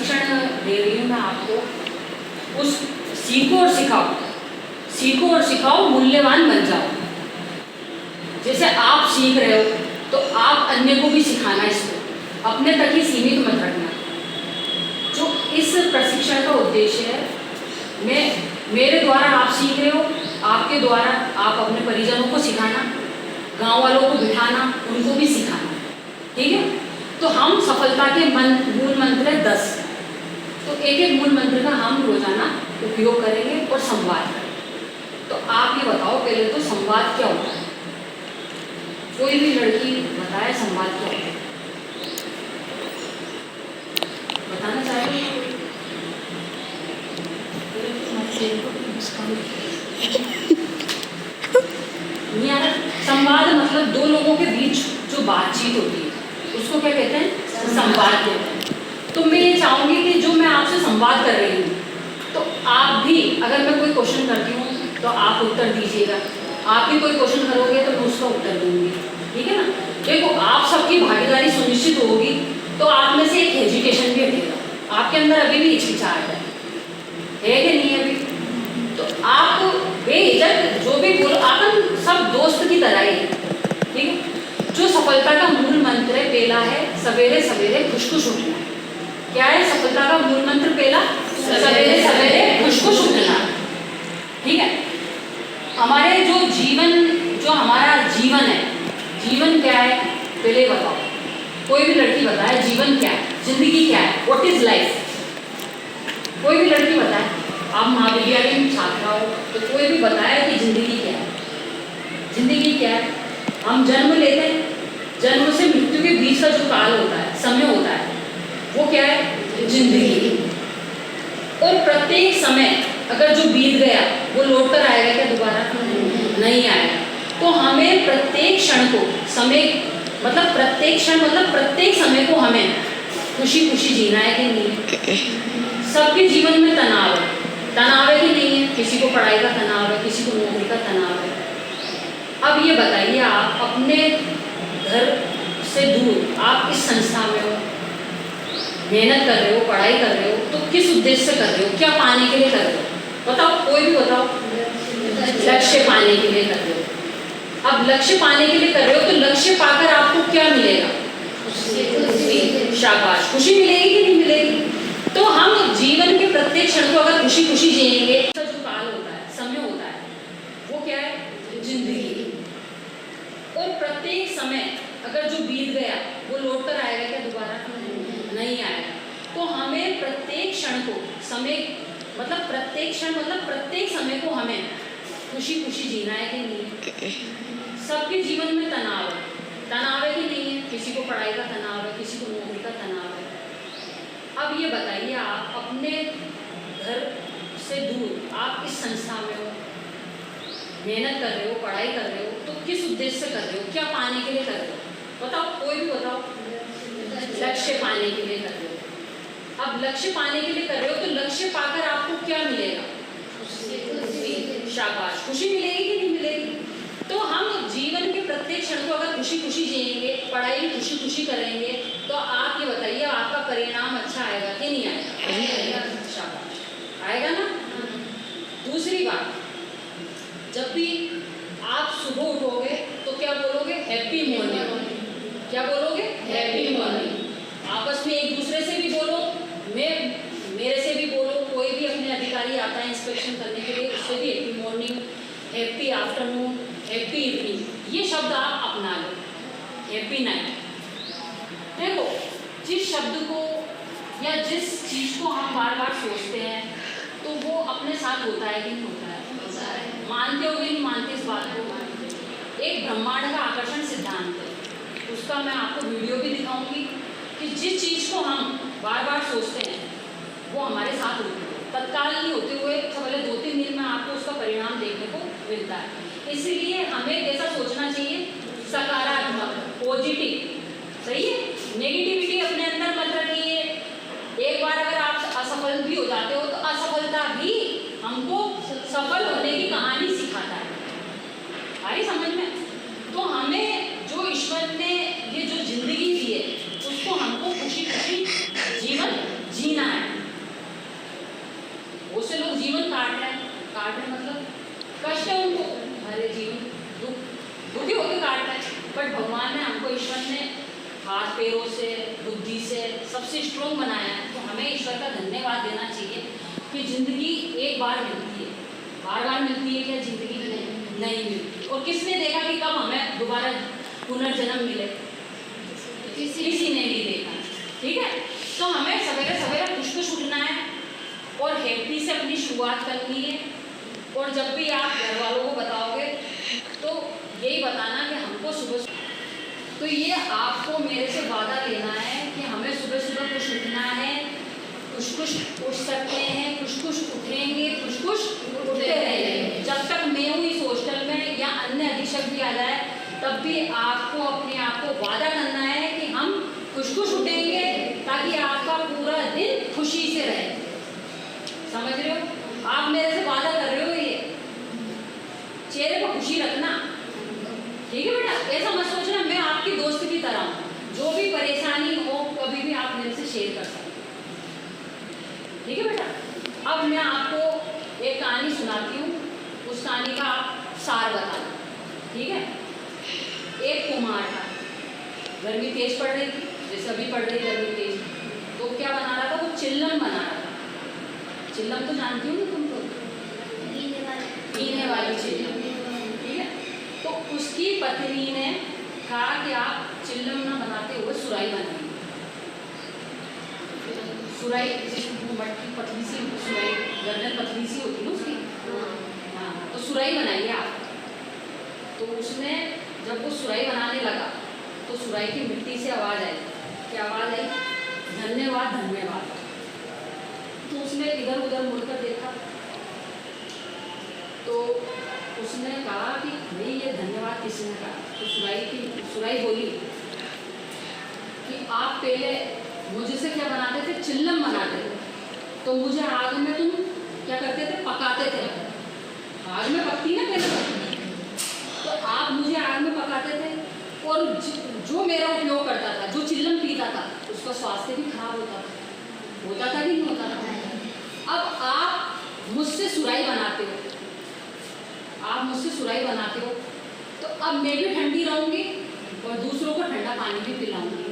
प्रशिक्षण दे रही हूँ मैं आपको, उस सीखो और सिखाओ, सीखो और सिखाओ, मूल्यवान बन जाओ। जैसे आप सीख रहे हो तो आप अन्य को भी सिखाना, इसको अपने तक ही सीमित मत रखना। जो इस प्रशिक्षण का उद्देश्य है, मेरे द्वारा आप सीख रहे हो, आपके द्वारा आप अपने परिजनों को सिखाना, गांव वालों को बिठाना, उनको भी सिखाना, ठीक है। तो हम सफलता के मूल मंत्र 10, तो एक एक मूल मंत्र का हम रोजाना उपयोग करेंगे और संवाद करेंगे। तो आप ये बताओ पहले तो संवाद क्या होता है? कोई भी लड़की बताए संवाद क्या होता है, बताना चाहेंगे? नहीं यार, संवाद मतलब दो लोगों के बीच जो बातचीत होती है उसको क्या कहते हैं? संवाद कहते हैं। तो मैं ये चाहूंगी कि जो मैं आपसे संवाद कर रही हूँ, तो आप भी, अगर मैं कोई क्वेश्चन करती हूँ तो आप उत्तर दीजिएगा, आप भी कोई क्वेश्चन करोगे तो मैं उसका उत्तर दूंगी, ठीक है ना। देखो, आप सबकी भागीदारी सुनिश्चित होगी तो आप में से एक हेजिटेशन भी हटेगा। आपके अंदर अभी भी हिचकिचाहट है कि नहीं? अभी तो आप बेहिचक जो भी बोलो, अपन सब दोस्त की तरह ही, ठीक है। जो सफलता का मूल मंत्र है, पहला है सवेरे सवेरे खुश खुश उठना। क्या है सफलता का मूल मंत्र? पहला, सवेरे सवेरे खुश खुश उठना, ठीक है। हमारे जो हमारा जीवन है, जीवन क्या है पहले बताओ। कोई भी लड़की बताए जीवन क्या है, जिंदगी क्या है, व्हाट इज लाइफ? कोई भी लड़की बताए, आप महाविद्यालय में छात्रा हो तो कोई भी बताए कि जिंदगी क्या है। जिंदगी क्या है? हम जन्म लेते हैं, जन्म से मृत्यु के बीच का जो काल होता है, समय होता है, वो क्या है? जिंदगी। और प्रत्येक समय अगर जो बीत गया वो लौट कर आएगा क्या दोबारा? नहीं आएगा। तो हमें प्रत्येक क्षण को प्रत्येक समय को हमें खुशी खुशी जीना है कि नहीं? सबके जीवन में तनाव है कि नहीं है? किसी को पढ़ाई का तनाव है, किसी को नौकरी का तनाव है। अब ये बताइए, आप अपने घर से दूर आप इस संस्था में हो, मेहनत कर रहे हो, पढ़ाई कर रहे हो, तो किस उद्देश्य से कर रहे हो? क्या पाने के लिए कर रहे हो? बताओ, कोई भी बताओ। लक्ष्य पाने के लिए कर रहे हो। अब लक्ष्य पाने के लिए कर रहे हो तो लक्ष्य पाकर आपको क्या मिलेगा? शाबाश, खुशी मिलेगी कि नहीं मिलेगी? तो हम जीवन के प्रत्येक क्षण को अगर खुशी खुशी जिएंगे, जो काल होता है, समय होता है, वो क्या है? जिंदगी। और प्रत्येक समय अगर जो बीत गया वो लौट कर आएगा क्या दोबारा? नहीं आएगा। तो हमें प्रत्येक क्षण को प्रत्येक समय को हमें खुशी खुशी जीना है कि नहीं? सबके जीवन में तनाव है कि नहीं है? किसी को पढ़ाई का तनाव है, किसी को नौकरी का तनाव है। अब ये बताइए, आप अपने घर से दूर आप इस संस्था में हो, मेहनत कर रहे हो, पढ़ाई कर रहे हो, तो किस उद्देश्य से कर रहे हो? क्या पाने के लिए कर रहे हो? बताओ, कोई भी बताओ। लक्ष्य पाने के लिए कर रहे हो। अब लक्ष्य पाने के लिए कर रहे हो तो लक्ष्य पाकर आपको क्या मिलेगा? शाबाश, खुशी मिलेगी कि नहीं मिलेगी? तो हम जीवन के प्रत्येक क्षण को अगर खुशी खुशी जिएंगे, पढ़ाई भी खुशी खुशी करेंगे, तो आप ये बताइए आपका परिणाम अच्छा आएगा कि नहीं आएगा? शाबाश, आएगा ना। दूसरी बात, जब भी आप सुबह उठोगे तो क्या बोलोगे? Happy morning. क्या बोलोगे? Happy morning. आपस में एक दूसरे से भी बोलो, मेरे से भी बोलो, कोई भी अपने अधिकारी आता है इंस्पेक्शन करने के लिए, उससे भी happy morning, happy afternoon, happy evening, ये शब्द आप अपना लो। Happy night. देखो, जिस शब्द को या जिस चीज को हम बार बार सोचते हैं तो वो अपने साथ होता है कि नहीं होता है? मानते हो कि नहीं मानते इस बात को? एक ब्रह्मांड का आकर्षण सिद्धांत है, उसका मैं आपको वीडियो भी दिखाऊंगी कि जिस चीज को हम बार बार सोचते हैं वो हमारे साथ होती है, तत्काल नहीं होते हुए पहले 2-3 दिन में आपको उसका परिणाम देखने को मिलता है। इसलिए हमें कैसा सोचना चाहिए? सकारात्मक, पॉजिटिव, सही है। नेगेटिविटी अपने अंदर मत रखिए। एक बार अगर आप असफल भी हो जाते हो तो असफलता भी हमको सफल होने की कहानी सिखाता है। आई समझ में? तो हमें जो ईश्वर ने ये जो जिंदगी दी है उसको हमको खुशी खुशी जीवन जीना है। पैरों से, बुद्धि से सबसे स्ट्रोंग बनाया है, तो हमें ईश्वर का धन्यवाद देना चाहिए कि ज़िंदगी एक बार मिलती है। बार बार मिलती है क्या ज़िंदगी? नहीं मिलती। और किसने देखा कि कब हमें दोबारा पुनर्जन्म मिले? किसी ने नहीं देखा। ठीक है, तो हमें सवेरे सवेरे खुश उठना है और हैप्पी से अपनी शुरुआत करनी है। और जब भी आप घर वालों को बताओगे तो यही बताना कि हमको सुबह, तो ये आपको मेरे से वादा लेना है कि हमें सुबह सुबह कुछ उठना है, कुछ उठ सकते हैं, कुछ उठेंगे, कुछ उठते रहेंगे। जब तक मैं हूँ इस हॉस्टल में या अन्य अधीक्षक भी आ जाए, तब भी आपको अपने आप को वादा करना है कि हम कुछ उठेंगे ताकि आपका पूरा दिन खुशी से रहे। समझ रहे हो? आप मेरे से वादा कर रहे हो, ये चेहरे पर खुशी रखना। ठीक है बेटा, ऐसा मत सोचना मैं आपकी दोस्त की तरह हूँ, जो भी परेशानी हो कभी भी आप मेरे से शेयर कर सकते हो। ठीक है बेटा, अब मैं आपको एक कहानी सुनाती हूँ, उस कहानी का आप सार बताना। ठीक है, एक कुम्हार था, गर्मी तेज पड़ रही थी, जैसे अभी पड़ रही गर्मी तेज, तो क्या बना रहा था? वो चिल्लम बना रहा था। चिल्लम तो जानती हो ना तुम लोग? पीने वाली चिल्लम। ठीक है, तो उसकी पत्नी ने कहा कि आप चिल्लम ना बनाते हुए सुराई बनाइए। सुराई मटकी पतली सी सुराई, गर्दन पतली सी होती ना उसकी, हाँ, तो सुराई बनाइए आप। तो उसने जब वो सुराई बनाने लगा तो सुराई की मिट्टी से आवाज़ आई। क्या आवाज़ आई? धन्यवाद धन्यवाद। तो उसने इधर उधर मुड़कर देखा, तो उसने कहा कि नहीं, ये धन्यवाद किसने कहा? तो सुराई बोली कि आप पहले मुझसे क्या बनाते थे? चिल्लम बनाते थे, तो मुझे आग में तुम क्या करते थे? पकाते थे। आग में पकती ना पहले, तो आप मुझे आग में पकाते थे, और जो मेरा उपयोग करता था, जो चिल्लम पीता था, उसका स्वास्थ्य भी खराब होता था कि नहीं होता था? अब आप मुझसे सुराई बनाते हो, आप मुझसे सुराई बनाते हो, तो अब मैं भी ठंडी रहूँगी और दूसरों को ठंडा पानी भी पिलाऊंगी।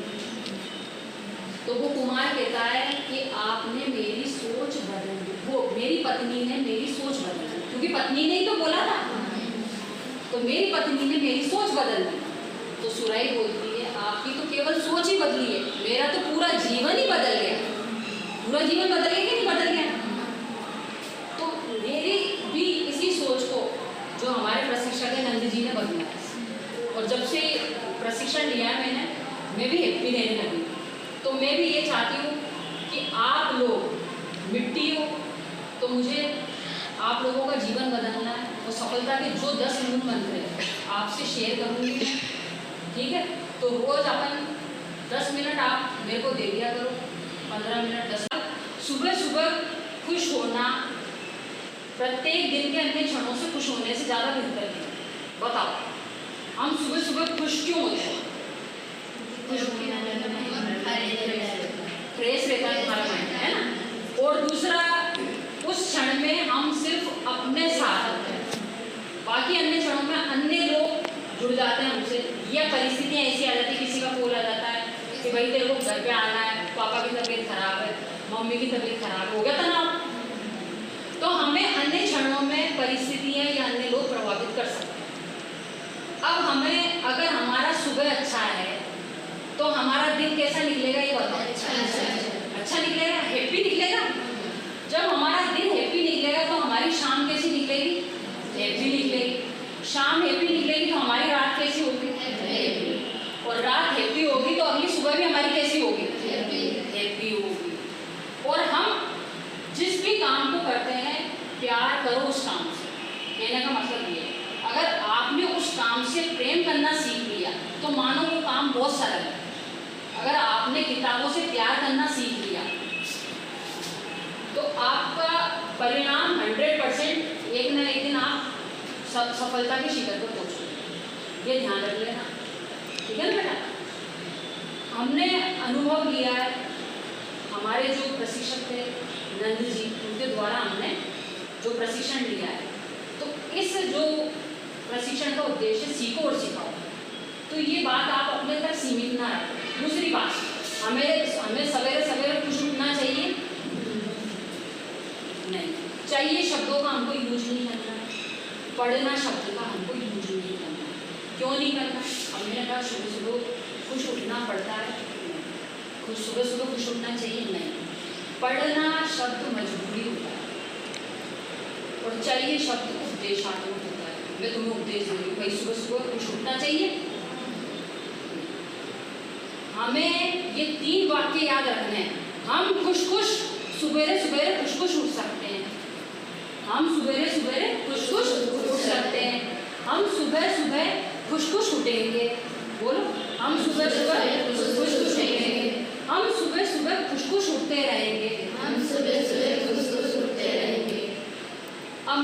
तो वो कुमार कहता है कि आपने मेरी सोच बदल दी, वो मेरी पत्नी ने मेरी सोच बदल दी, क्योंकि पत्नी ने ही तो बोला था, तो मेरी पत्नी ने मेरी सोच बदल दी। तो सुराई बोलती है आपकी तो केवल सोच ही बदली है, मेरा तो पूरा जीवन ही बदल गया। पूरा जीवन बदल गया कि नहीं बदल गया? तो मेरी भी इसी सोच को जो हमारे प्रशिक्षक है नंद जी ने बदला है, और जब से प्रशिक्षण लिया है मैं भी हैप्पी रहने लगी। तो मैं भी ये चाहती हूँ कि आप लोग मिट्टी हो, तो मुझे आप लोगों का जीवन बदलना है, और सफलता के जो 10 मूल मंत्र हैं आपसे शेयर करूँगी। ठीक है, तो रोज़ अपन 10 मिनट आप मेरे को दे दिया करो, 15 मिनट 10। सुबह सुबह खुश होना प्रत्येक दिन के अन्य क्षणों से खुश होने से ज़्यादा बेहतर है। बताओ, हम सुबह सुबह खुश क्यों होते हैं? फ्रेश रहता है हमारा माइंड, है ना? और दूसरा, उस क्षण में हम सिर्फ अपने साथ होते हैं, बाकी अन्य क्षणों में अन्य लोग जुड़ जाते हैं हमसे, या परिस्थितियाँ ऐसी आ जाती है, किसी का कॉल आ जाता है कि भाई तेरे को घर पे आना है, पापा की तबीयत खराब है, मम्मी की तबीयत खराब, हो गया तनाव। तो हमें अन्य क्षणों में परिस्थितियाँ या अन्य लोग प्रभावित कर सकते हैं। अब हमें, अगर हमारा सुबह अच्छा है तो हमारा दिन कैसा निकलेगा ये बताओ? अच्छा निकलेगा, हैप्पी निकलेगा। जब हमारा दिन हैप्पी निकलेगा तो हमारी शाम कैसी निकलेगी? हैप्पी निकलेगी। शाम हैप्पी निकलेगी तो हमारी रात कैसी होगी? हैप्पी। और रात हैप्पी होगी तो अगली सुबह भी हमारी कैसी होगी? हैप्पी होगी। और हम जिस भी काम को करते हैं, प्यार करो उस काम से। कहने का मतलब ये है, अगर आपने उस काम से प्रेम करना सीख लिया तो मानो वो काम बहुत सरल है। अगर आपने किताबों से प्यार करना सीख लिया तो आपका परिणाम 100% एक न एक दिन आप सफलता की शिखर पर पहुँचोगे। ये ध्यान रख लेना, ठीक है ना बेटा? हमने अनुभव लिया है, हमारे जो प्रशिक्षक थे नंद जी, उनके द्वारा हमने जो प्रशिक्षण लिया है, तो इस जो प्रशिक्षण का उद्देश्य सीखो और सिखाओ। तो ये बात आप अपने तक सीमित ना रखें, दूसरी बात, हमें सवेरे सवेरे खुश उठना चाहिए? नहीं चाहिए। शब्दों का हमको यूज नहीं करना है, पढ़ना शब्द का हमको यूज नहीं करना है। क्यों नहीं करना है? हमने कहा सुबह सुबह खुश उठना पड़ता है, खुश सुबह सुबह खुश उठना चाहिए? नहीं। पढ़ना शब्द मजबूरी होता है और चाहिए शब्द उपदेशात्मक होता है। मैं तुम्हें उपदेश दे रही हूँ भाई सुबह सुबह खुश उठना चाहिए। हमें ये 3 वाक्य याद रखने हैं। हम खुश खुश सुबेरे सुबेरे खुश खुश उठ सकते हैं। हम सुबेरे सुबेरे खुश खुश उठ सकते हैं। हम सुबह सुबह खुश खुश उठेंगे। बोलो, हम सुबह सुबह खुश खुश उठेंगे। हम